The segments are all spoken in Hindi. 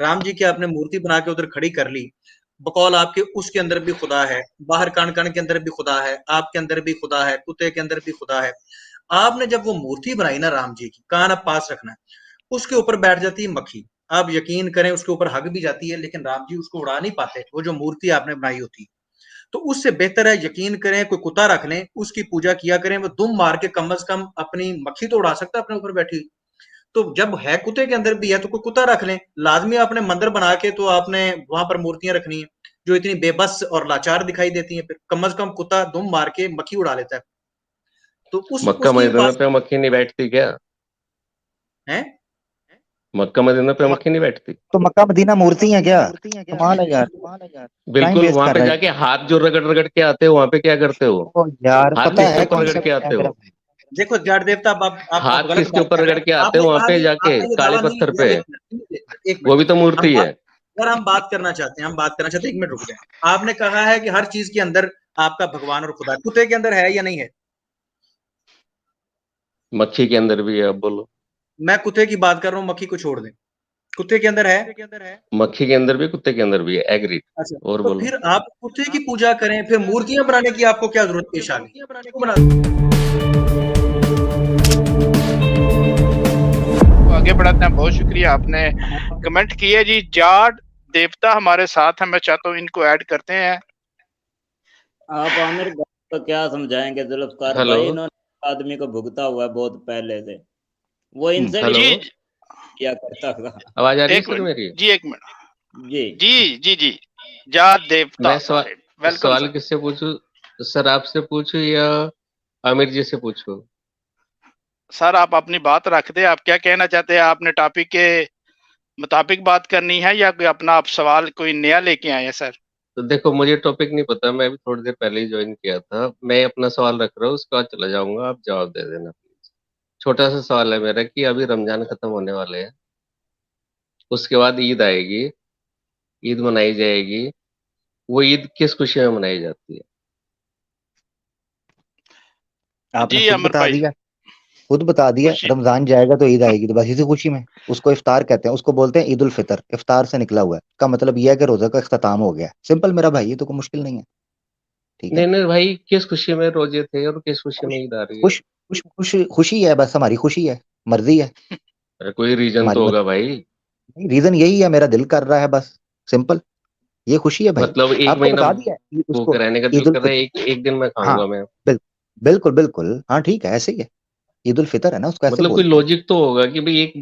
राम जी की आपने मूर्ति बना के उधर खड़ी कर ली, बकौल आपके उसके अंदर भी खुदा है, बाहर कान कान के अंदर भी खुदा है, आपके अंदर भी खुदा है, कुत्ते के अंदर भी खुदा है। आपने जब वो मूर्ति बनाई ना राम जी की, कान अब पास रखना है, उसके ऊपर बैठ जाती है मक्खी। आप यकीन करें उसके ऊपर हग भी जाती है, लेकिन राम जी उसको उड़ा नहीं पाते, वो जो मूर्ति आपने बनाई होती। तो उससे बेहतर है, यकीन करें, कोई कुत्ता रख लें, उसकी पूजा किया करें, वो दुम मार के कम से कम अपनी मक्खी तो उड़ा सकता है अपने ऊपर बैठी हुई। तो जब है कुत्ते के अंदर भी है तो कोई कुत्ता रख लें। लाजमी आपने मंदिर बना के तो आपने वहां पर मूर्तियां रखनी है जो इतनी बेबस और लाचार दिखाई देती हैं, फिर कम से कम कुत्ता दुम मार के मक्खी उड़ा लेता है। तो उस मक्का उसकी मदीना उपासना पे मक्खी नहीं बैठती क्या? है। मक्का मदीना पे मक्खी नहीं बैठती? तो मक्का मदीना मूर्ति है क्या? कमाल है यार, टाइम बिल्कुल, वेस्ट वहां कर पे रहा जाके हाथ जो रगड़ रगड़ के आते हो, वहां पे क्या करते हो? है। ओ यार हाथ पता किसके है ऊपर रगड़ कॉन्सेप्ट के क्या है आते मेरा हो? भाई। देखो जाट देवता, आप हाथ गलत किसके बात ऊपर कर रहे रगड़ हैं। के आते आपने हो वहां कहा पे कि जाके, आपने ये काले दावा नहीं पत्थर किया। पे? एक मिनट, एक वो मिनट। भी तो हम मूर्ति बात है। अगर हम बात करना चाहते हैं, हम बात करना चाहते हैं, एक मिनट रुक जाए। आपने कहा है कि हर चीज के अंदर आपका भगवान और खुदा, कुत्ते के अंदर है या नहीं है? मक्खी के अंदर भी है, अब बोलो। मैं कुत्ते की बात कर रहा हूँ, मक्खी को छोड़ दें। कुत्ते के अंदर है। मक्खी के अंदर भी, कुत्ते के अंदर भी है, एग्री। अच्छा, और तो बोलो। फिर आप कुत्ते की पूजा करें, फिर मूर्तियां बनाने की आपको क्या जरूरत पेश आ गई? क्यों बना? तो आगे बढ़ाते हैं। बहुत शुक्रिया, आपने कमेंट किया जी। जाट देवता हमारे साथ हैं, मैं चाहता हूँ इनको ऐड करते हैं। आप आमिर भाई को क्या समझाएंगे? जुल्फकार हेलो। भाई, इन्होंने आदमी को भुगता हुआ है बहुत पहले से, वो इनसे भी हेलो। जी किया करता था। आवाज आ रही है एक सर मिनट मेरी? जी, एक मिनट जी जी जी जी। जाट देवता मैं साहेब, वेलकम सवाल सर। किससे पूछूं? सर आपसे पूछूं या आमिर जी से पूछूं? सर आप अपनी बात रख दे, आप क्या कहना चाहते हैं? आपने टॉपिक के मुताबिक बात करनी है या कोई अपना आप सवाल कोई नया लेके आए हैं सर? तो देखो, मुझे टॉपिक नहीं पता, मैं अभी थोड़ी देर पहले ही ज्वाइन किया था। मैं अपना सवाल रख रहा हूँ, उसके बाद चला जाऊंगा, आप जवाब दे देना प्लीज। छोटा सा सवाल है मेरा कि अभी रमजान खत्म होने वाले हैं, उसके बाद ईद आएगी, ईद मनाई जाएगी। वो ईद किस खुशी में मनाई जाती है? आपने जी खुद अमर बता भाई। दिया, खुद बता दिया। खुशी। रमजान जाएगा तो ईद आएगी, तो बस इसी खुशी में। उसको इफ्तार कहते हैं, उसको बोलते हैं ईद उल फितर। इफ्तार से निकला हुआ है, का मतलब यह है कि रोजा का इख्तिताम हो गया। सिंपल मेरा भाई, ये तो कोई मुश्किल नहीं है। ठीक है। नहीं नहीं भाई, किस खुशी में रोजे थे और किस खुशी में खुश ईद आ रही है? खुश खुश खुश खुशी है, बस हमारी खुशी है, मर्जी है अरे कोई रीजन हमारी। तो होगा भाई। रीजन यही है, मेरा दिल कर रहा है, बस सिंपल। ये खुशी है भाई। मतलब एक आपको महीना बता दिया ईद, भूख उसको रहने का दिल ईद उल कर रहा है, फितर। एक एक दिन में हाँ खाऊंगा मैं। बिल, बिल्कुल बिल्कुल, हाँ ठीक है, ऐसे ही है। ईद उल फितर है ना, उसको ऐसे मतलब कोई बोलते हैं। लॉजिक तो होगा कि भाई एक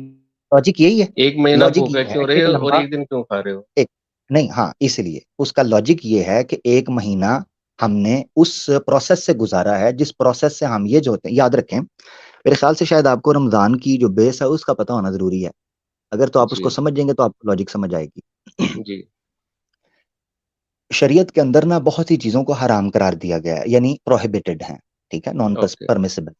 लॉजिक यही है। एक महीना लॉजिक भूखा ये है क्यों कि रहे एक हो और लंबा, एक दिन क्यों खा रहे हो? एक, नहीं हाँ, इसलिए उसका लॉजिक ये है कि एक महीना हमने उस प्रोसेस से गुजारा है, जिस प्रोसेस से हम ये जो होते हैं, याद रखें, मेरे ख्याल से शायद आपको रमजान की जो बेस है उसका पता होना जरूरी है। अगर तो आप उसको जी। समझ जाएंगे तो आपको लॉजिक समझ आएगी। जी। शरीयत के अंदर ना बहुत सी चीजों को हराम करार दिया गया है, यानी प्रोहिबिटेड है। ठीक है, नॉन ओके। परमिसिबल।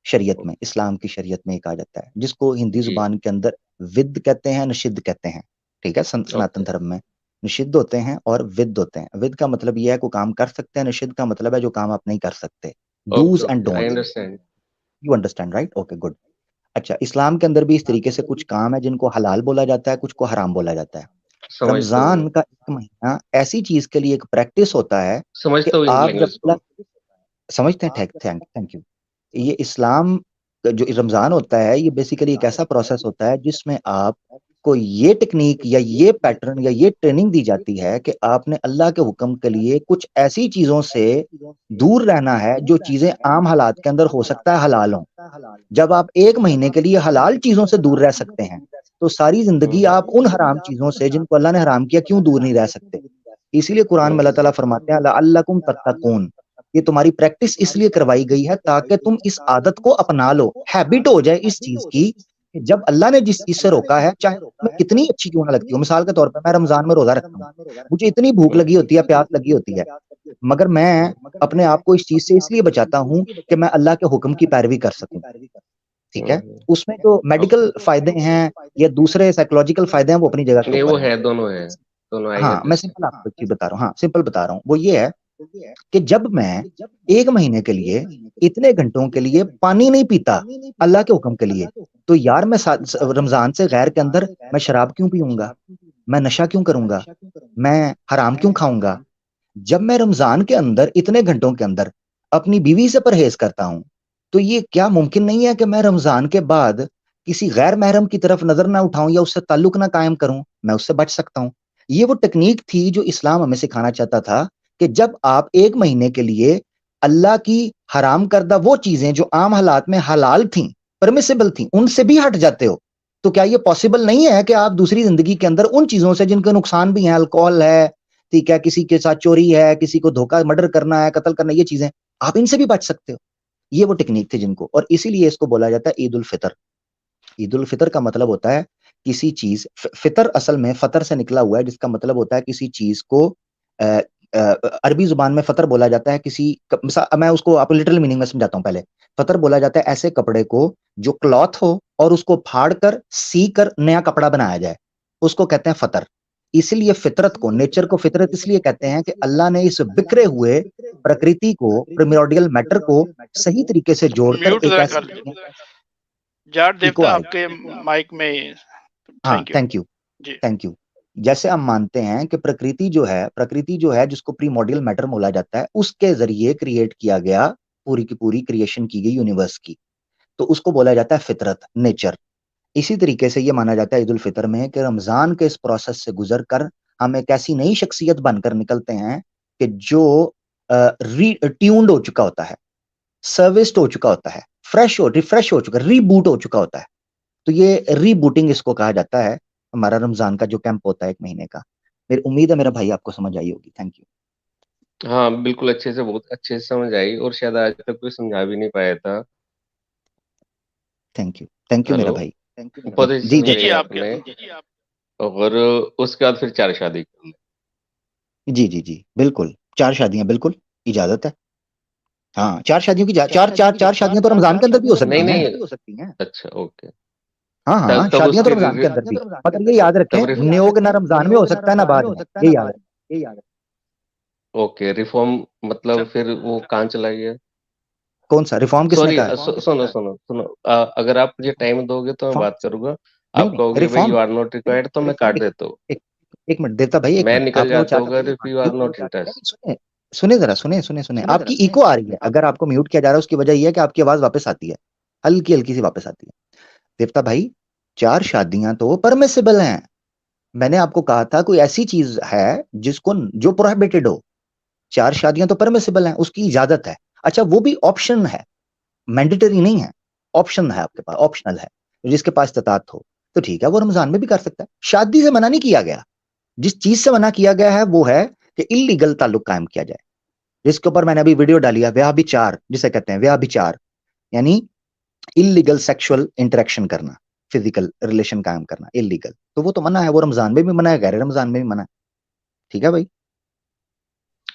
शरीयत में, ओके। इस्लाम की शरीयत में एक आ जाता है जिसको हिंदी जी। जुबान के अंदर विद कहते हैं, निषिद्ध कहते हैं। ठीक है, सनातन ओके। धर्म में निषिद्ध होते हैं और विद होते हैं। विद का मतलब यह है को काम कर सकते हैं, निषिद्ध का मतलब है जो काम आप नहीं कर सकते। Okay. Dos and okay, I don'ts. Understand. You understand right? Okay good. अच्छा, इस्लाम के अंदर भी इस तरीके से कुछ काम है जिनको हलाल बोला जाता है, कुछ को हराम बोला जाता है। समझता हूँ मैं। रमजान का एक महीना ऐसी चीज के लिए एक प्रैक्टिस होता है कि समझता हूँ इस आप जब लैंग्वेज को। समझते हैं। Thank thank you. ये इस्लाम का जो रमजान होता है, ये बेसिकली एक ऐसा प्रोसेस होता है जिसमें आप को ये टेक्निक या ये पैटर्न या ये ट्रेनिंग दी जाती है कि आपने अल्लाह के हुक्म के लिए कुछ ऐसी चीजों से दूर रहना है जो चीजें आम हालात के अंदर हो सकता है हलाल हो। जब आप एक महीने के लिए हलाल चीजों से दूर रह सकते हैं, तो सारी जिंदगी आप उन हराम चीजों से जिनको अल्लाह ने हराम किया क्यों दूर नहीं रह सकते? इसीलिए कुरान में अल्लाह ताला फरमाते हैं लअल्लकुम तत्तकून। ये तुम्हारी प्रैक्टिस इसलिए करवाई गई है ताकि तुम इस आदत को अपना लो, हैबिट हो जाए इस चीज की कि जब अल्लाह ने जिस चीज से रोका है, चाहे मैं कितनी अच्छी क्यों ना लगती हूँ। मिसाल के तौर पर मैं रमजान में रोजा रखता हूँ, मुझे इतनी भूख लगी होती है, प्यास लगी होती है, मगर मैं अपने आप को इस चीज से इसलिए बचाता हूँ कि मैं अल्लाह के हुक्म की पैरवी कर सकूं। ठीक है, उसमें जो ओके। मेडिकल फायदे हैं या दूसरे साइकोलॉजिकल फायदे हैं वो अपनी जगह के नहीं, वो ऊपर हैं। है, दोनों है। दोनों, आई हाँ, मैं अंडरस्टैंड। सिंपल आपको एक चीज बता रहा हूँ, हाँ सिंपल बता रहा हूँ। वो ये है कि जब मैं एक महीने के लिए इतने घंटों के लिए पानी नहीं पीता अल्लाह के हुक्म के लिए, तो यार मैं रमजान से गैर के अंदर मैं शराब क्यों पीऊंगा? मैं नशा क्यों करूंगा, मैं हराम क्यों खाऊंगा? जब मैं रमजान के अंदर इतने घंटों के अंदर अपनी बीवी से परहेज करता हूं, तो ये क्या मुमकिन नहीं है कि मैं रमजान के बाद किसी गैर महरम की तरफ नजर ना उठाऊं या उससे ताल्लुक ना कायम करूं? मैं उससे बच सकता हूं। ये वो टेक्निक थी जो इस्लाम हमें सिखाना चाहता था कि जब आप 1 महीने के लिए अल्लाह की हराम करदा वो चीजें जो आम हालात में हलाल थी, परमिसिबल थी, उनसे भी हट जाते हो, तो क्या ये पॉसिबल नहीं है कि आप दूसरी जिंदगी के अंदर उन चीजों से जिनके नुकसान भी हैं, अल्कोहल है, ठीक है, किसी के साथ चोरी है, किसी को धोखा मर्डर करना है, कत्ल करना है, ये चीजें आप इनसे भी बच सकते हो? ये वो टेक्निक थी जिनको, और इसीलिए इसको बोला जाता है ईद उल फितर। ईद उल फितर का मतलब होता है किसी चीज, फितर असल में फतर से निकला हुआ है, जिसका मतलब होता है किसी चीज को अरबी जुबान में फतर बोला जाता है किसी, मैं उसको आप लिटरल मीनिंग में समझाता हूं। पहले फतर बोला जाता है ऐसे कपड़े को जो क्लॉथ हो और उसको फाड़ कर सी कर नया कपड़ा बनाया जाए, उसको कहते हैं फतर। इसलिए फितरत को, नेचर को फितरत इसलिए कहते हैं कि अल्लाह ने इस बिखरे हुए प्रकृति को, प्रिमोर्डियल मैटर को सही तरीके से जोड़कर म्यूट एक जरा ऐसी कर जाट इको देवता आए। आपके माइक में। हाँ, थैंक यू जी। Thank you. जैसे हम मानते हैं कि प्रकृति जो है जिसको प्रीमोर्डियल मैटर बोला जाता है, उसके जरिए क्रिएट किया गया, पूरी की पूरी क्रिएशन की गई यूनिवर्स की, तो उसको बोला जाता है फितरत, नेचर। इसी तरीके से ये माना जाता है ईद उल फितर में कि रमजान के इस प्रोसेस से गुजर कर हम एक ऐसी नई शख्सियत बनकर निकलते हैं कि जो ट्यून्ड हो चुका होता है, सर्विस्ड हो चुका होता है, रिफ्रेश हो चुका, रीबूट हो चुका होता है। तो ये रीबूटिंग इसको कहा जाता है, हमारा रमजान का जो कैंप होता है 1 महीने का। मेरी उम्मीद है मेरा भाई आपको समझ आई होगी। Thank you. हाँ बिल्कुल, अच्छे से, बहुत अच्छे से समझ आई, और शायद आज तक कोई समझा भी नहीं पाया था। थैंक यू मेरा हेलो, भाई। बहुत अच्छे से जी जी समझाई जी आपके आपने। और उसके बाद फिर 4 शादी कर ली। जी जी जी बिल्कुल, 4 शादियां बिल्कुल इजाजत है। हाँ, 4 शादियों की चार शादियां तो रमजान के अंदर भी हो नहीं सकती नहीं, हैं। अच्छा ओके। हाँ हाँ, तब शादियां तो उसकी रमजान के अंदर भी, मगर ये याद रखें तब नियोग ना रमजान में हो सकता है ना बाद में, ये याद रखें। ओके, रिफॉर्म मतलब सर फिर वो कहाँ चला गया? कौन सा रिफॉर्म किसने सॉरी, कहा है? सुनो सुनो सुनो, अगर आप मुझे टाइम दोगे तो मैं रिफॉर्म बात करूंगा। नहीं आप नहीं, कहोगे भाई reform you are not required, तो मैं काट एक, देता हूँ। एक, एक मिनट देवता भाई, एक मैं मिनट, निकल आपने वो जाता हूँ अगर if you are not interest. सुने सुने जरा, सुने आपकी इको आ रही है, अगर आपको म्यूट किया जा रहा है उसकी वजह यह है कि आपकी आवाज वापस आती है, हल्की हल्की सी वापस आती है। देवता भाई, 4 शादियां तो परमिसिबल हैं। मैंने आपको कहा था कोई ऐसी चीज है जिसको, जो प्रोहिबिटेड हो। 4 शादियां तो परमिसिबल हैं, उसकी इजाजत है। अच्छा, वो भी ऑप्शन है, मैंडेटरी नहीं है, ऑप्शन है आपके पास, ऑप्शनल है। जिसके पास इस्तात हो तो ठीक है, वो रमजान में भी कर सकता है। शादी से मना नहीं किया गया। जिस चीज से मना किया गया है वो है कि इलीगल ताल्लुक कायम किया जाए, जिसके ऊपर मैंने अभी वीडियो डाली है, व्याह विचार जिसे कहते हैं, व्याह विचार यानी इलीगल सेक्सुअल इंटरेक्शन करना, फिजिकल रिलेशन कायम करना इलीगल, तो वो तो मना है, वो रमजान में भी मना है, गैर रमजान में भी मना है। ठीक है भाई।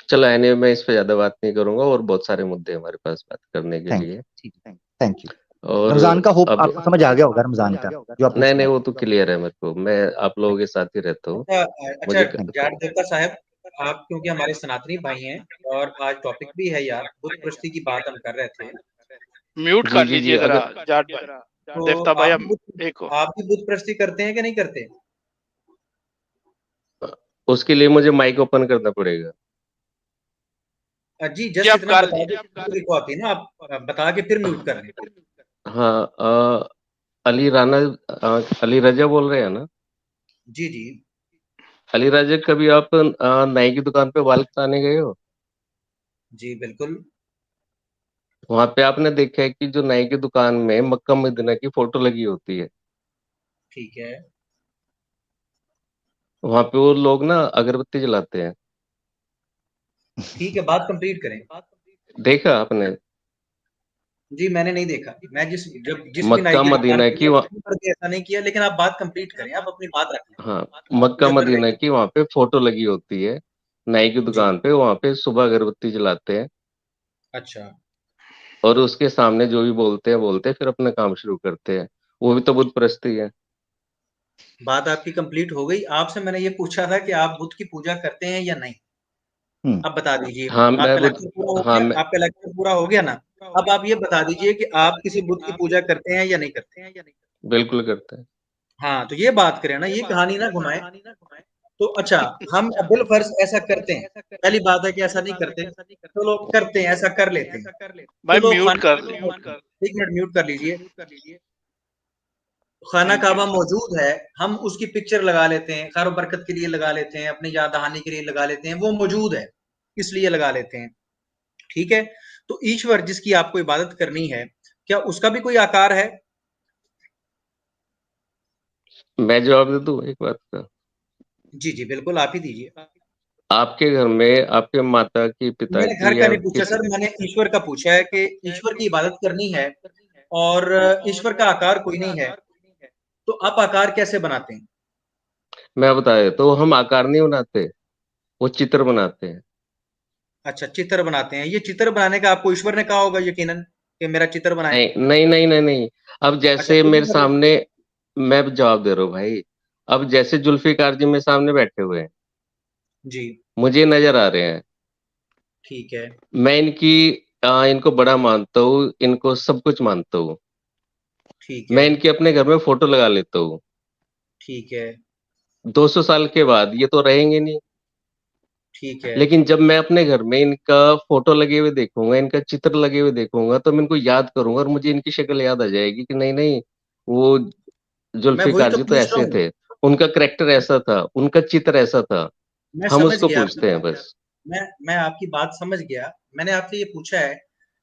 चलो एनीवे, मैं इस पे ज्यादा बात नहीं करूंगा, और बहुत सारे मुद्दे हमारे पास बात करने के थैंक लिए। You, thank you. और रमजान का होप अब आपको समझ आ गया होगा, रमजान का जो आप नहीं पूछ नहीं, रहे वो तो क्लियर है मेरे को, मैं आप लोगों के साथ ही रहता हूँ। अच्छा अच्छा, मुझे जाट देवता साहब, आप क्योंकि हमारे सनातनी भाई हैं और आज टॉपिक भी है यार, बुत प्रस्ती की बात हम कर रहे थे, म्यूट जी कर जी जी, लीजिए जरा अगर जाट भाई। तो देवता भाई हम एक आप भी बुत प्रस्ती करते हैं कि नहीं करते? उसके लिए मुझे माइक ओपन करना पड़ेगा। जी, जी जस्ट आप इतना कर बता लीजिए। दो को आती है ना, आप बता के फिर म्यूट कर लें। हाँ, अली राना, अली रजा बोल रहे हैं ना? जी जी अली राजा, कभी आप नाई की दुकान पे बाल कटाने गए हो? जी बिल्कुल। वहां पे आपने देखा है कि जो नाई की दुकान में मक्का मदीना की फोटो लगी होती है, ठीक है। वहां पे वो लोग ना अगरबत्ती जलाते हैं। ठीक है, बात कंप्लीट करें। देखा आपने? जी मैंने नहीं देखा, मैं जिस भी नाई मक्का की दुकान मदीना पे की गया वहीं पर भी ऐसा नहीं किया, लेकिन आप बात कंप्लीट करें, आप अपनी बात रख लें, हाँ, आप मक्का पूरे कर रहे मदीना हैं। की वहां पे फोटो लगी होती है नाई की जी दुकान पे, वहां पे सुबह अगरबत्ती जलाते हैं, अच्छा। और उसके सामने जो भी बोलते हैं फिर अपना काम शुरू करते हैं। वो भी तो बुत परस्ती है। बात आपकी कंप्लीट हो गई, आपसे मैंने ये पूछा था कि आप बुद्ध की पूजा करते हैं या नहीं। हम्म। अब बता दीजिए। हाँ मैं आपका बुत लेक्चर पूरा हो हाँ गया, मैं आपका लेक्चर पूरा हो गया ना। अब आप ये बता दीजिए कि आप किसी बुद्ध की पूजा करते हैं या नहीं करते। बिल्कुल करते हैं। हाँ, तो ये बात करें ना, ये कहानी ना घुमाएं। तो अच्छा, हम बिल फर्ज ऐसा करते हैं, पहली बात है कि ऐसा नहीं करते, चलो करते हैं, ऐसा कर लेते हैं। भाई चलो म्यूट खाना, कर दो। 1 मिनट म्यूट कर लीजिए। खाना थैंक काबा यू। मौजूद है, हम उसकी पिक्चर लगा लेते हैं, खैर बरकत के लिए लगा लेते हैं, अपनी याद दहानी के लिए लगा लेते हैं, वो मौजूद है इसलिए लगा लेते हैं, ठीक है। तो ईश्वर जिसकी आपको इबादत करनी है, क्या उसका भी कोई आकार है? मैं जवाब दे दूं एक बात का? जी जी बिल्कुल, आप ही दीजिए। आपके घर में आपके माता की, पिता मैंने घर की का या नहीं पूछा किसी, सर, मैंने ईश्वर का पूछा है कि ईश्वर की इबादत करनी है और ईश्वर का आकार कोई नहीं है, तो आप आकार कैसे बनाते हैं? मैं बता देता हूँ, हम आकार नहीं बनाते, वो चित्र बनाते हैं। अच्छा, चित्र बनाते हैं। ये चित्र बनाने का आपको ईश्वर ने कहा होगा यकीनन कि मेरा चित्र बनाएं। नहीं नहीं नहीं नहीं नहीं। अब अच्छा, जैसे खुद ही मेरे कर लेते सामने, मैं जवाब दे रहा हूँ भाई। अब जैसे जुल्फिकार जी मेरे सामने बैठे हुए हैं, हैं। जी मुझे नजर आ रहे हैं, ठीक है। मैं इनको बड़ा मानता हूँ, इनको सब कुछ मानता हूँ। ठीक मैं है। इनकी अपने घर में फोटो लगा लेता हूँ। ठीक है। 200 साल के बाद ये तो रहेंगे नहीं, ठीक है। लेकिन जब मैं अपने घर में इनका फोटो लगे हुए देखूंगा, इनका चित्र लगे हुए देखूंगा, तो मैं इनको याद करूंगा और मुझे इनकी शक्ल याद आ जाएगी कि नहीं नहीं, वो मैं वही जुल्फिकार तो जी तो पूछ रहा ऐसे हूँ। थे, उनका करेक्टर ऐसा था, उनका चित्र ऐसा था। मैं हम समझ उसको गया आपकी पूछते हैं बात। बस। मैं आपकी बात समझ गया। मैंने आपसे ये पूछा है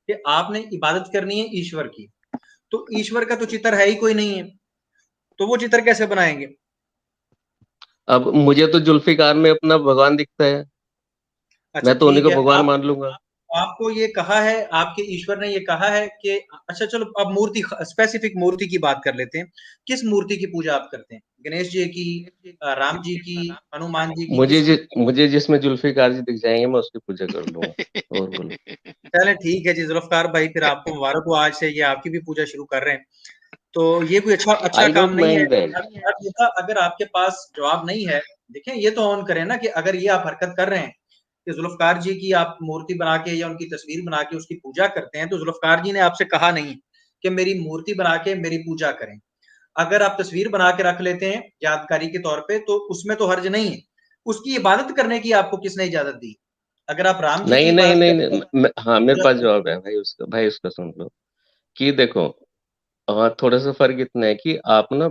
कि आपने इबादत करनी है ईश्वर की, तो ईश्वर का तो चित्र है ही कोई नहीं है, तो वो चित्र कैसे बनाएंगे? अब मुझे तो जुल्फिकार में अपना भगवान दिखता है, अच्छा मैं तो उन्हीं ठीक को है। भगवान आप मान लूंगा। आपको ये कहा है, आपके ईश्वर ने ये कहा है कि अच्छा चलो अब मूर्ति, स्पेसिफिक मूर्ति की बात कर लेते हैं। किस मूर्ति की पूजा आप करते हैं? गणेश जी की, राम जी की, हनुमान जी की, किसकी? मुझे जिसमें जुल्फिकार जी दिख जाएंगे मैं उसकी पूजा कर लूंगा। और बोलो। चले ठीक है जी जुल्फकार भाई, फिर आपको मुबारक हो, आज से ये आपकी भी पूजा शुरू कर रहे हैं। तो ये कोई अच्छा अच्छा आई काम डोंट नहीं है। Mind that. हर जगह अगर आपके पास जवाब नहीं है, देखें ये तो ऑन करें ना कि अगर ये आप हरकत कर रहे हैं कि जुल्फकार जी की आप मूर्ति बना के या उनकी तस्वीर बना के उसकी पूजा करते हैं, तो जुल्फकार जी ने आपसे कहा नहीं कि मेरी मूर्ति बना के मेरी पूजा करें। अगर आप तस्वीर बना के रख लेते हैं यादगारी के तौर पे, तो उसमें तो हर्ज नहीं है। उसकी इबादत करने की आपको किसने इजाजत दी? अगर आप राम जी की नहीं नहीं इबादत नहीं, करते नहीं हैं, हाँ मेरे पूजा पास करते जवाब है भाई उसका, भाई उसका सुन लो। कि देखो, थोड़ा सा फर्क इतना है कि आप ना,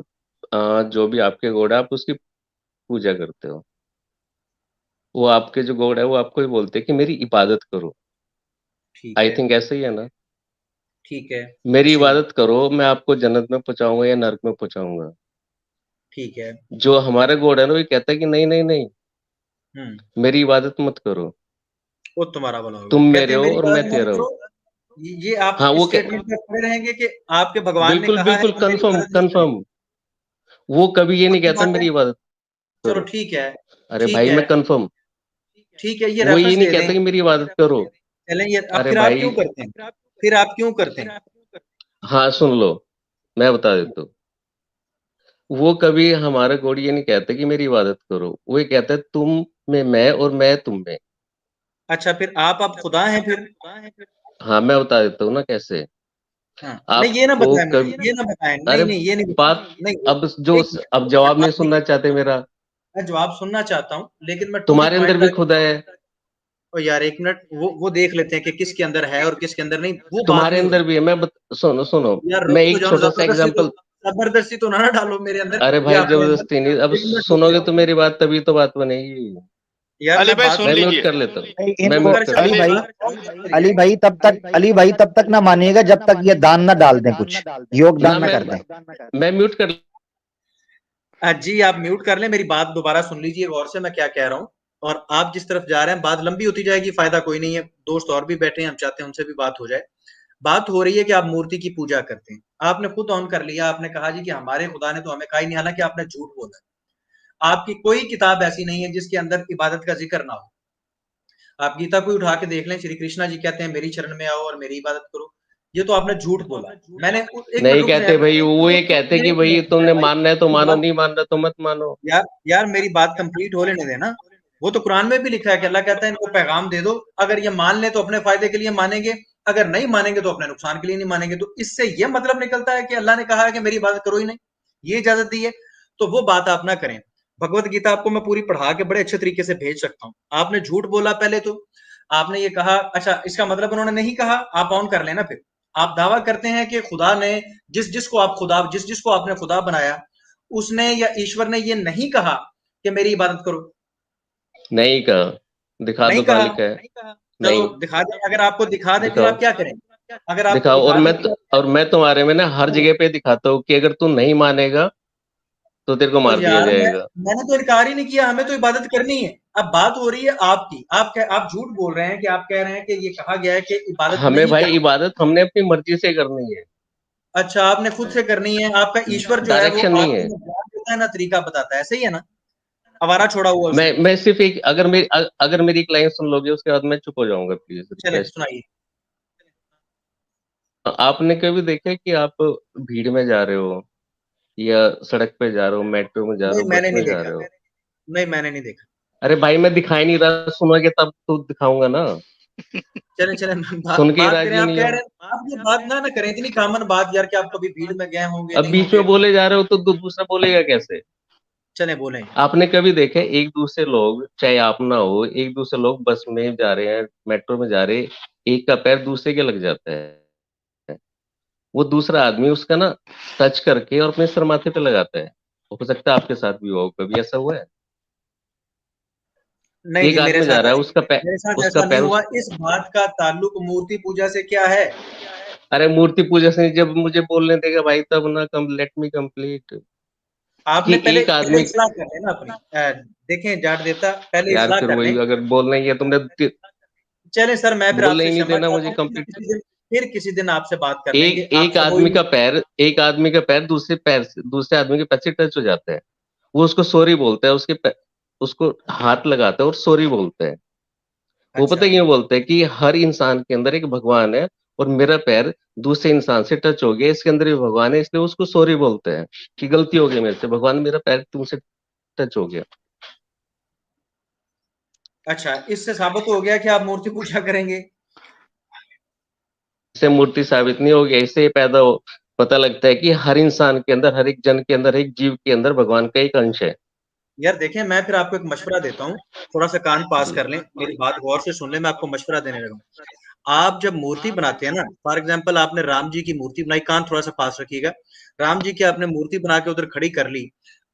जो भी आपके गॉड है आप उसकी पूजा करते हो, वो आपके जो गॉड है वो आपको ही बोलते हैं कि मेरी इबादत करो। ठीक आई है। थिंक ऐसे ही है ना? ठीक है। मेरी सही। इबादत करो, मैं आपको जन्नत में पहुंचाऊंगा या नरक में पहुंचाऊंगा। ठीक है। जो हमारा गॉड है ना, वो कहता है कि नहीं नहीं नहीं, हम्म। मेरी इबादत मत करो, वो तुम्हारा भला होगा, तुम कहते मेरे हैं हो मेरी और मैं इबादत मत तेरा करो। हूँ। ये आप हाँ इस वो स्टेटमेंट पे खड़े रहेंगे कि आपके भगवान ने बिल्कुल कहा है बिल्कुल, तो मेरी कंफर्म इबादत नहीं करें? कंफर्म। वो कभी ये नहीं पक्की कहता बात है। मेरी इबादत चलो करो। ठीक है। अरे ठीक भाई है। मैं कंफर्म। ठीक है, ये वो ये रेफरेंस नहीं दे दें। कहता कि मेरी इबादत करो। चलें, ये अब अरे फिर आप भाई, क्यों करते हैं? फिर आप क्यों करते हैं? हाँ सुन लो, मैं बता देता हूँ। वो कभी हमारा गॉड ये नहीं कहता कि मेरी इबादत करो, वो ये कहता है तुम में मैं और मैं तुम में। अच्छा, फिर आप अब खुदा हैं फिर? हाँ मैं बता देता हूँ ना कैसे। हाँ नहीं, ये ना आपको बताएं मुझे, कभी, ये ना बताएं, अरे नहीं नहीं, ये नहीं बात, बताएं, नहीं। अब जो, एक अब जवाब नहीं आप सुनना चाहते मेरा? मैं जवाब सुनना चाहता हूँ, लेकिन मैं टू द तुम्हारे अंदर पॉइंट भी ताकि खुदा है, ओ यार एक मिनट, वो देख लेते हैं कि किसके अंदर है और किसके अंदर नहीं, वो बात तुम्हारे नहीं हो अंदर रही। भी है। सुनो सुनो, यार मैं रुक तो एक जाओ, छोटा सा एग्जांपल। जबरदस्ती तो ना डालो मेरे अंदर अरे या भाई अपने अंदर। जबरदस्ती नहीं, अब 1 मिनट रुक सुनोगे जाओ। तो मेरी बात, तभी तो बात बनेगी। यार अली मैं भाई बात सुन मैं सुन म्यूट लीजिए। कर लेता हूँ, नहीं, मैं इनको म्यूट कर कर अली लेता भाई, हूँ। अली भाई तब तक ना मानिएगा जब तक ये दान ना डाल दें, कुछ ना योगदान ना मैं कर दें। मैं म्यूट कर। जी आप म्यूट कर लें, मेरी बात दोबारा सुन लीजिए गौर से, मैं क्या कह रहा हूँ। और आप जिस तरफ जा रहे हैं बात लंबी होती जाएगी, फायदा कोई नहीं है। दोस्त और भी बैठे हैं, हम चाहते हैं उनसे भी बात हो जाए। बात हो रही है कि आप मूर्ति की पूजा करते हैं। आपने खुद ऑन कर लिया, आपने कहा जी कि हमारे खुदा ने तो हमें कहा ही नहीं, हालांकि आपने झूठ बोला। आपकी कोई किताब ऐसी नहीं है जिसके अंदर इबादत का जिक्र ना हो। आप गीता को उठा के देख लें, श्री कृष्णा जी कहते हैं मेरी शरण में आओ और मेरी इबादत करो। ये तो आपने झूठ बोला। मैंने 1 मिनट नहीं रुक कहते जाए, भाई, वो ये कहते कि भाई तुमने मानना है तो मेरी मानो, बात, नहीं मानना तो मत मानो। यार यार मेरी बात कंप्लीट हो लेने देना। वो तो कुरान में भी लिखा है कि अल्लाह कहता है इनको पैगाम दे दो, अगर ये मान ले तो अपने फायदे के लिए मानेंगे, अगर नहीं मानेंगे तो अपने नुकसान के लिए नहीं मानेंगे। तो इससे ये मतलब निकलता है कि अल्लाह ने कहा है कि मेरी इबादत करो ही नहीं, ये इजाजत दी है। तो वो बात आप ना करें। भगवत गीता आपको मैं पूरी पढ़ा के बड़े अच्छे तरीके से भेज सकता हूँ। आपने झूठ बोला पहले तो, आपने ये कहा, अच्छा इसका मतलब उन्होंने नहीं कहा, आप ऑन कर लेना फिर। आप दावा करते हैं कि खुदा ने जिस जिसको आप खुदा जिस जिसको आपने खुदा बनाया, उसने या ईश्वर ने ये नहीं कहा कि मेरी इबादत करो। नहीं कहा, दिखा नहीं दो कहा, कहाँ लिखा है। चलो नहीं दिखा दें, अगर आपको दिखा दें फिर दिखाओ, आप क्या करें? अगर आपको दिखाओ। दिखा दें फिर और मैं तुम्हारे में ना हर जगह पे दिखाता हूँ कि अगर तू नहीं मानेगा तो तेरे को तो मार दिया यार जाएगा। मैंने तो इनकार ही नहीं किया, हमें तो इबादत करनी है। अब बात हो रही है आपकी, आप झूठ बोल रहे हैं कि आप कह रहे हैं कि ये कहा गया है कि इबादत हमें नहीं भाई करनी। इबादत हमने अपनी मर्जी से करनी है, अच्छा आपने खुद से करनी है, आपका ईश्वर जो है वो डायरेक्शन नहीं आपको है। ना ज्ञान देता है ना तरीका बताता है, सही है ना? आवारा छोड़ा हुआ उसको। मैं सिर्फ एक, अगर मेरी एक लाइन सुन लोगे उसके बाद मैं चुप हो जाऊंगा, प्लीज चले रिक्वेस्ट। सुनाइए। आपने कभी देखा है कि आप भीड़ में जा रहे हो या सड़क पे जा रहे हो, मेट्रो में जा रहे नहीं हो, बस मैंने नहीं में जा देखा, रहे हो? नहीं मैंने नहीं देखा। अरे भाई मैं दिखाई नहीं रहा, सुनोगे तब तो दिखाऊंगा ना। चले चले सुन के ही बात करें, राजी आप नहीं कह हो। रहे हैं, आप ये बात ना ना करें, इतनी कॉमन बात यार कि आप कभी भीड़ में गए होंगे अब नहीं बीच में होंगे। बोले जा रहे हो तो दूसरा बोलेगा कैसे? चले बोले। आपने कभी देखे एक दूसरे लोग, चाहे आप ना हो, एक दूसरे लोग बस में जा रहे हैं, मेट्रो में जा रहे हैं, एक का पैर दूसरे के लग जाता है, वो दूसरा आदमी उसका ना टच करके और अपने सर माथे पे लगाता है। हो सकता है आपके साथ भी हो, कभी ऐसा हुआ है? नहीं एक जी, मेरे आदमी जा साथ रहा है, ऐसा मेरे साथ उसका ऐसा नहीं पैर हुआ। इस बात का ताल्लुक मूर्ति पूजा से क्या है? अरे मूर्ति पूजा से जब मुझे बोलने देगा भाई तब ना, कम लेट मी कंप्लीट। कि आपने पहले एक पहले आदमी, इस्लाह कर लेना अपनी। देखें जाट देवता, पहले यार इस्लाह फिर कर लें। वही, अगर बोलना ही है तुमने चलें सर, मैं फिर बोलने आपसे ही नहीं क्षमा देना चाहता मुझे हूँ, कंप्लीट। फिर किसी दिन आपसे बात कर लेंगे, एक एक आपसे वही आदमी का पैर, एक आदमी का पैर दूसरे पैर से, दूसरे आदमी के पैर से टच हो जाता है, वो उसको सॉरी बोलता है, उसको हाथ लगाता है और सॉरी बोलता है। वो पता अच्छा है क्यों बोलते हैं? कि हर इंसान के अंदर एक भगवान है, और मेरा पैर दूसरे इंसान से टच हो गया, इसके अंदर भी भगवान है, इसलिए उसको सॉरी बोलते हैं कि गलती हो गई मेरे से, भगवान मेरा पैर तुमसे टच हो गया। अच्छा, इससे साबित हो गया कि आप मूर्ति पूजा करेंगे। इससे मूर्ति साबित नहीं हो गया, इससे ये पता लगता है कि हर इंसान के अंदर, हर एक जन के अंदर, एक जीव के अंदर भगवान का एक अंश है। यार देखें, मैं फिर आपको एक मशवरा देता हूँ, थोड़ा सा कान पास जी कर लें, मेरी बात गौर से सुन लें, मैं आपको मशवरा देने लगा हूँ। आप जब मूर्ति बनाते हैं ना, फॉर एग्जाम्पल आपने राम जी की मूर्ति बनाई, कान थोड़ा सा पास रखिएगा। राम जी की आपने मूर्ति बना के उधर खड़ी कर ली,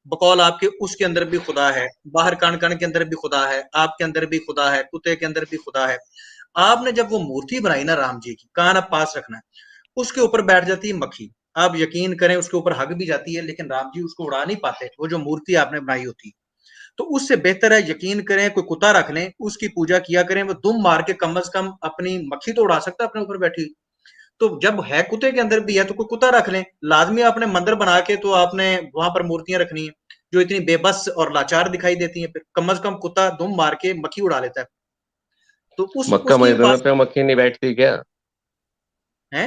बकौल आपके उसके अंदर भी खुदा है, बाहर कान कान के अंदर भी खुदा है, आपके अंदर भी खुदा है, कुत्ते के अंदर भी खुदा है। आपने जब वो मूर्ति बनाई ना राम जी की, कान आप पास रखना है, उसके ऊपर बैठ जाती है मक्खी। आप यकीन करें उसके ऊपर हग भी जाती है, लेकिन राम जी उसको उड़ा नहीं पाते, वो जो मूर्ति आपने बनाई होती है। तो उससे बेहतर है, यकीन करें, कोई कुत्ता रख लें, उसकी पूजा किया करें, वो दुम मार के कम से कम अपनी मक्खी तो उड़ा सकता है अपने ऊपर बैठी। तो जब है कुत्ते के अंदर भी है तो कोई कुत्ता रख लें। लाजमी आपने मंदिर बना के तो आपने वहां पर मूर्तियां रखनी है जो इतनी बेबस और लाचार दिखाई देती हैं, फिर कम से कम कुत्ता दुम मार के मक्खी उड़ा लेता है। तो उस मक्का उसकी मदीना हिफाजत पे मक्खी नहीं बैठती क्या? है।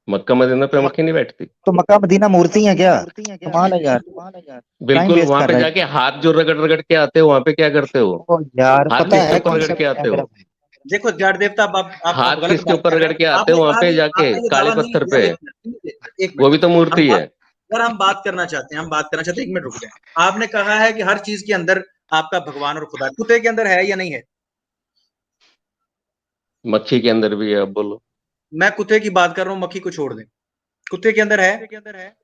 मक्का मदीना पे मक्खी नहीं बैठती? तो मक्का मदीना मूर्ति है क्या? कमाल है यार, टाइम बिल्कुल, वेस्ट वहां कर पे रहे जाके हाथ जो रगड़ रगड़ के आते हो, वहां पे क्या करते हो? हो यार, हाथ पता किसके है ऊपर रगड़ कॉन्सेप्ट के क्या है आते मेरा हो? भाई। देखो जाट देवता, आप हाथ गलत किसके बात ऊपर कर रहे रगड़ के हैं। आते हो आपने वहां कहा पे नहीं, जाके, आपने ये काले दावा नहीं पत्थर पे? किया। एक वो मिनट, भी तो हम मूर्ति बात है। अगर हम बात करना चाहते हैं, हम बात करना चाहते हैं, एक मिनट रुक जाए। आपने कहा है कि हर चीज के अंदर आपका भगवान और खुदा, कुत्ते के अंदर है या नहीं है? मक्खी के अंदर भी है, अब बोलो। मैं कुत्ते की बात कर रहा हूँ, मक्खी को छोड़ दें। कुत्ते के अंदर है।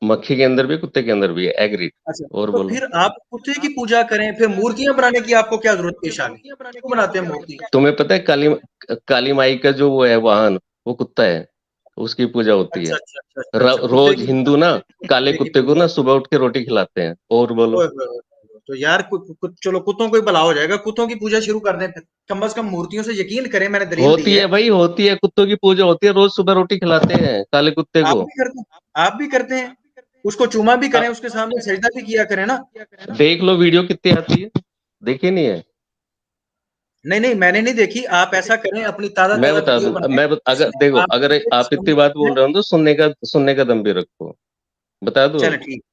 मक्खी के अंदर भी, कुत्ते के अंदर भी है, एग्री। अच्छा, और तो बोलो। फिर आप कुत्ते की पूजा करें, फिर मूर्तियां बनाने की आपको क्या जरूरत पेश आ गई? क्यों बनाते हैं मूर्ति? तुम्हें पता है काली माई का जो वो है वाहन, वो कुत्ता है, उसकी पूजा होती अच्छा है। अच्छा अच्छा अच्छा अच्छा, कुत्ते रोज की हिंदू ना काले कुत्ते की कुत्ते को पूजा। ना सुबह उठ के रोटी खिलाते हैं। और बोलो। ओए होए होए होए। तो यार चलो कुत्तों को ही भला हो जाएगा, कुत्तों की पूजा शुरू कर दें फिर। कम से कम मूर्तियों से यकीन करें, मैंने दलील दी होती है। है भाई, होती है, कुत्तों की पूजा होती है, रोज सुबह रोटी खिलाते हैं काले कुत्ते आप को। भी करते हैं, आप भी करते हैं। उसको चूमा भी करें, अब उसके सामने सजदा भी किया करें ना। देख लो वीडियो कितनी आती है, देखी नहीं है? नहीं नहीं, मैंने नहीं देखी। आप ऐसा करें, अपनी ताजा मैं ताजा बता वीडियो दूं, बनाएं, अगर जिसमें देखो, आप अगर आप इतनी बात बोल रहे हो तो सुनने का दम भी रखो। बता दो। चलें ठीक,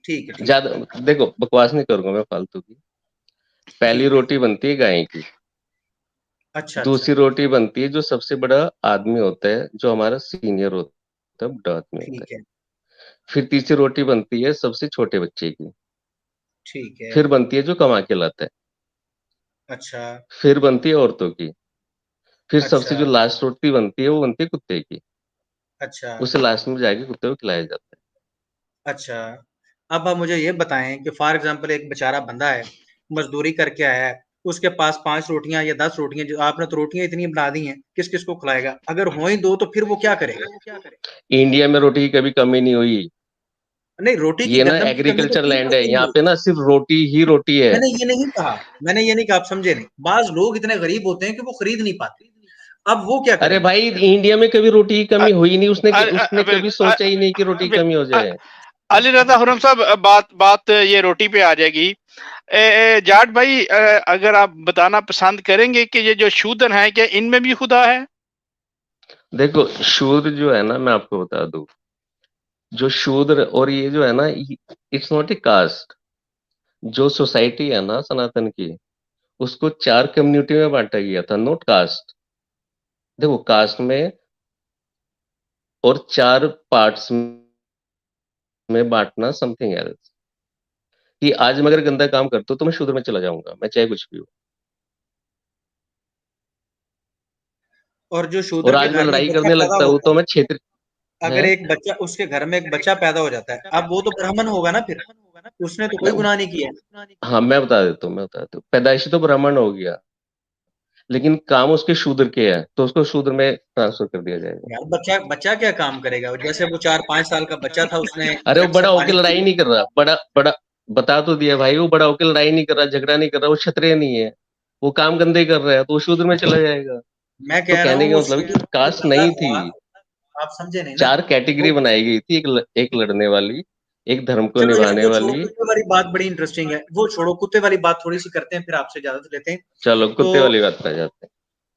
ठीक है ठीक। ज्यादा देखो, बकवास नहीं करूंगा मैं फालतू की। पहली ठीक है। रोटी बनती है गाय की, अच्छा अच्छा। दूसरी रोटी बनती है जो सबसे बड़ा आदमी होता है, जो हमारा सीनियर होता है, बड़ा आदमी होता है। ठीक है। फिर तीसरी रोटी बनती है सबसे छोटे बच्चे की। ठीक है। फिर बनती है जो कमा के लाता है, अच्छा फिर बनती है औरतों की, फिर सबसे अच्छा जो लास्ट रोटी बनती है वो बनती है कुत्ते की। अच्छा उसे लास्ट में जाके कुत्ते को खिलाया जाता अच्छा। अब आप मुझे ये बताएं कि फॉर एग्जांपल एक बेचारा बंदा है, मजदूरी करके आया है, उसके पास 5 रोटियां या 10 रोटियां, जो आपने तो रोटियां इतनी बना दी हैं, किस किस को खिलाएगा? अगर हो ही दो तो फिर वो क्या करेगा? है। इंडिया में रोटी की कभी कमी नहीं हुई। नहीं, रोटी की ये ना गंदम की कमी तो एग्रीकल्चर कहीं लैंड पर है, भी नहीं यहाँ हुई। पे ना सिर्फ रोटी ही रोटी है। मैंने ये नहीं कहा, आप समझे नहीं। बाज लोग इतने गरीब होते हैं कि वो खरीद नहीं पाते। अब वो क्या अरे करें? भाई, इंडिया में कभी रोटी की कमी हुई नहीं, उसने अ- उसने अ- कभी अ- सोचा ही नहीं कि रोटी की कमी हो अ- जाए। अली रजा हुरम साहब, बात बात ये रोटी पे आ जाएगी। जाट भाई, अगर आप बताना पसंद करेंगे कि ये जो शूद्र हैं, क्या इनमें भी खुदा है? देखो, शूद्र जो है ना, मैं आपको बता दूं, जो शूद्र और ये जो है ना, इट्स नॉट ए कास्ट। जो सोसाइटी है ना सनातन की, उसको 4 कम्युनिटी में बांटा गया था, नॉट कास्ट। देखो, कास्ट में और 4 पार्ट्स में बांटना समथिंग एल्स। कि आज मैं अगर गंदा काम करता हूं तो मैं शूद्र में चला जाऊंगा, मैं चाहे कुछ भी हो। और जो और शूद्र के आज मैं घर में लड़ाई बच्चा करने पैदा लगता हूं होता तो है, मैं क्षेत्र है। अगर एक बच्चा, उसके घर में एक बच्चा पैदा हो जाता है, अब वो तो ब्राह्मण होगा ना फिर? उसने तो कोई गुनाह नहीं किया। हाँ, मैं बता देता हूँ, पैदाइशी तो ब्राह्मण हो गया, लेकिन काम उसके शूद्र के है, तो उसको शूद्र में ट्रांसफर कर दिया जाएगा। यार बच्चा बच्चा क्या काम करेगा? जैसे वो 4-5 साल का बच्चा था, उसने अरे वो जग से बड़ा होके पानी लड़ाई पी। नहीं कर रहा, बड़ा बड़ा बता तो दिया भाई, वो बड़ा होके लड़ाई नहीं कर रहा, झगड़ा नहीं कर रहा, वो क्षत्रिय नहीं है, वो काम गंदे कर रहा है, तो वो शूद्र में चला जाएगा। मैं तो कह रहा कहने हूँ का वो मतलब है कि शूद्र जो कास्ट बंदा नहीं था, थी। आप समझे नहीं ना। 4 कैटेगरी वो, बनाई गई थी, एक लड़ने वाली, एक धर्म को चलो यार निभाने वो छोड़ो, वाली। कुत्ते वाली बात बड़ी इंटरेस्टिंग है, वो छोड़ो, कुत्ते वाली बात थोड़ी सी करते हैं, फिर आपसे इजाजत लेते हैं। चलो तो कुत्ते वाली बात पे आ जाते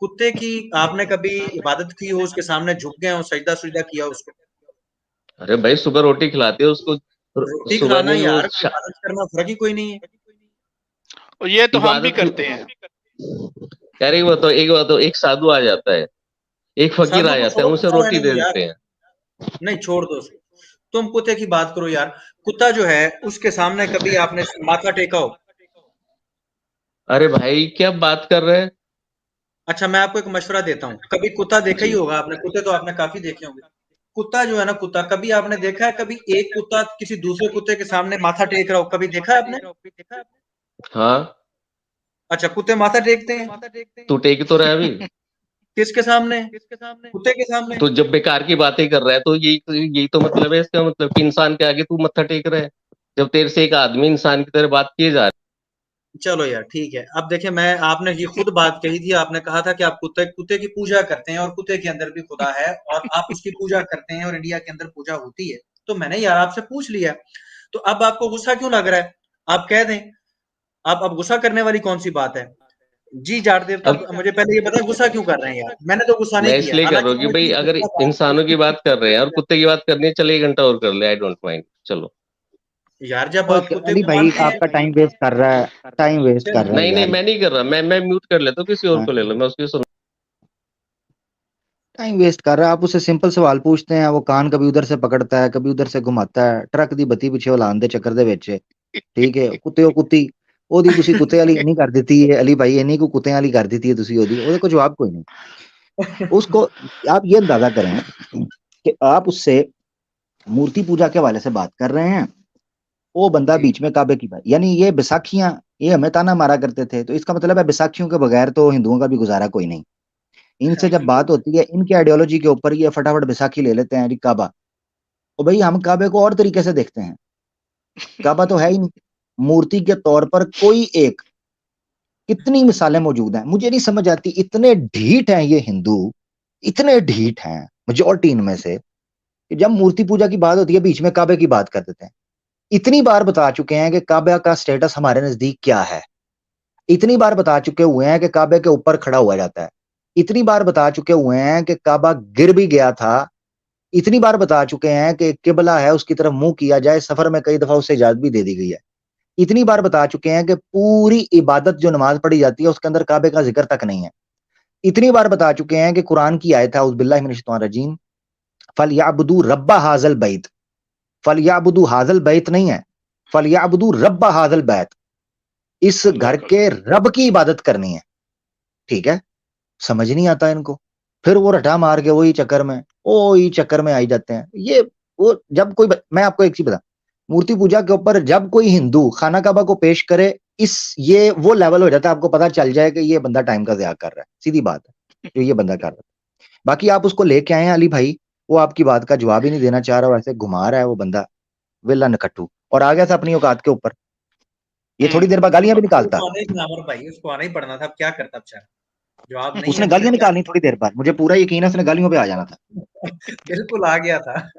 कुत्ते की आपने कभी इबादत की हो, उसके सामने झुक गए हो, सजदा सुजदा किया उसको? हैं। अरे भाई, सुबह रोटी खिलाते हो उसको, रोटी सुबह खिलाना नहीं वो यार, इबादत करना फर्क ही कोई नहीं है। और ये तो हम भी इबादत करते हैं। यार एक साधु आ जाता है, एक फकीर साधु आ को जाता है, छोड़ो, उसे कुत्ता रोटी रहने दे दो यार। देते हैं। नहीं, छोड़ दो उसको। तुम कुत्ते की बात करो यार। कुत्ता जो है, उसके सामने कभी आपने माथा टेका हो? अरे भाई, क्या बात कर रहे हैं। अच्छा, मैं आपको एक मशवरा देता हूँ, कभी कुत्ता देखा ही जी। होगा आपने, कुत्ते तो आपने काफी देखे होंगे। कुत्ता जो है ना, कुत्ता कभी आपने देखा है, कभी एक कुत्ता किसी दूसरे कुत्ते के सामने माथा टेक रहा हो, कभी देखा है आपने? हाँ, अच्छा, कुत्ते माथा टेकते हैं। तू टेक तो रहा है अभी। किसके सामने? कुत्ते के सामने। तो जब बेकार की बातें कर रहा है तो यही तो मतलब है इसका, मतलब कि इंसान के आगे तू मत्था टेक रहा है, जब तेरे से एक आदमी इंसान की तरह बात किए जा रही चलो यार ठीक है। अब देखिए, मैं, आपने ये खुद बात कही थी, आपने कहा था कि आप कुत्ते कुत्ते की पूजा करते हैं, और कुत्ते के अंदर भी खुदा है, और आप उसकी पूजा करते हैं, और इंडिया के अंदर पूजा होती है। तो मैंने यार आपसे पूछ लिया। तो अब आपको गुस्सा क्यों लग रहा है? आप कह दें। आप अब गुस्सा करने वाली कौन सी बात है? जी जाट देवता, अब मुझे पहले ये बताएं, गुस्सा क्यों कर रहे हैं यार? मैंने तो गुस्सा नहीं मैं किया, इसलिए कर रहा हालांकि हूँ कि मुझे भाई, ये अगर गुस्सा था। इंसानों की बात कर रहे हैं और कुत्ते की बात करनी है, चलिए 1 घंटा और कर ले, आई डोंट माइंड, चलो। यार जब आप ओके, कुत्ते अली को भाई मानते हैं। आपका टाइम वेस्ट कर रहा है, टाइम वेस्ट कर रहा है नहीं नहीं, यार। मैं नहीं कर रहा, मैं म्यूट कर लेता हूँ, किसी और हाँ, को ले लो, मैं उसकी सुन। टाइम वेस्ट कर रहा है। आप उससे सिंपल सवाल पूछते हैं, वो कान कभी उधर से पकड़ता है, कभी उधर से घुमाता है, ट्रक दी बत्ती पिछे उलान दे चक्कर दे विच। ठीक है, कुत्ते ਉਹ ਕੁੱਤੀ ਉਹਦੀ ਤੁਸੀਂ ਕੁੱਤੇ ਵਾਲੀ ਇੰਨੀ ਕਰ ਦਿੱਤੀ है, अली भाई ਇੰਨੀ को कुत्ते वाली कर ਦਿੱਤੀ है ਤੁਸੀਂ ਉਹਦੇ को जवाब कोई नहीं। उसको आप ये अंदाजा करें कि आप उससे मूर्ति पूजा के हवाले से बात कर रहे हैं, वो बंदा जी बीच में काबे की बात, यानी ये बैसाखियां, ये हमें ताना मारा करते थे, तो इसका मतलब है बैसाखियों के बगैर तो हिंदुओं का भी गुजारा कोई नहीं। इनसे जब बात होती है इनकी आइडियोलॉजी के ऊपर, ये फटाफट बैसाखी ले लेते हैं, काबा। और भाई हम काबे को और तरीके से देखते हैं, काबा तो है ही नहीं मूर्ति के तौर पर कोई एक। कितनी मिसालें मौजूद हैं, मुझे नहीं समझ आती, इतने ढीठ हैं ये हिंदू, इतने ढीठ हैं मेजॉरिटी इनमें से, कि जब मूर्ति पूजा की बात होती है बीच में काबे की बात कर देते हैं। इतनी बार बता चुके हैं कि काबा का स्टेटस हमारे नजदीक क्या है, इतनी बार बता चुके हुए हैं कि काबे के ऊपर खड़ा हुआ जाता है, इतनी बार बता चुके हुए हैं कि काबा गिर भी गया था, इतनी बार बता चुके हैं कि किबला है उसकी तरफ मुंह किया जाए, सफर में कई दफा उसे इजाजत भी दे दी गई है। इतनी बार बता चुके हैं कि पूरी इबादत जो नमाज पढ़ी जाती है उसके अंदर काबे का जिक्र तक नहीं है। इतनी बार बता चुके हैं कि कुरान की आयत है उज़ बिल्लाहि मिनश शैतानिर रजीम, फलयाबुदू रब्बा हाज़ल बैत, फलयाबुदू हाज़ल बैत नहीं है, फलियाबुदू रब्बा हाज़िल बैत, इस घर के रब की इबादत करनी है। ठीक है, समझ नहीं आता इनको, फिर वो रटा मार के वही चक्कर में आई जाते हैं। ये वो जब कोई मैं आपको एक चीज बता, मूर्ति पूजा के ऊपर जब कोई हिंदू खाना काबा को पेश करे, ये वो लेवल हो जाता है, आपको पता चल जाए कि ये बंदा टाइम का ज़िया कर रहा है, सीधी बात है जो ये बंदा कर रहा है। बाकी आप उसको लेके आए हैं अली भाई, वो आपकी बात का जवाब ही नहीं देना चाह रहा, वैसे घुमा रहा है वो बंदा विला नकट्टू, और आ गया था अपनी औकात के ऊपर। ये थोड़ी देर बाद गालियां भी निकालता, भाई उसको आना ही पड़ना था, क्या करता बेचारा, जवाब नहीं उसने है गालियां निकालनी थोड़ी देर बाद, मुझे पूरा यकीन है उसने गालियों पे आ जाना था। बिल्कुल आ गया था।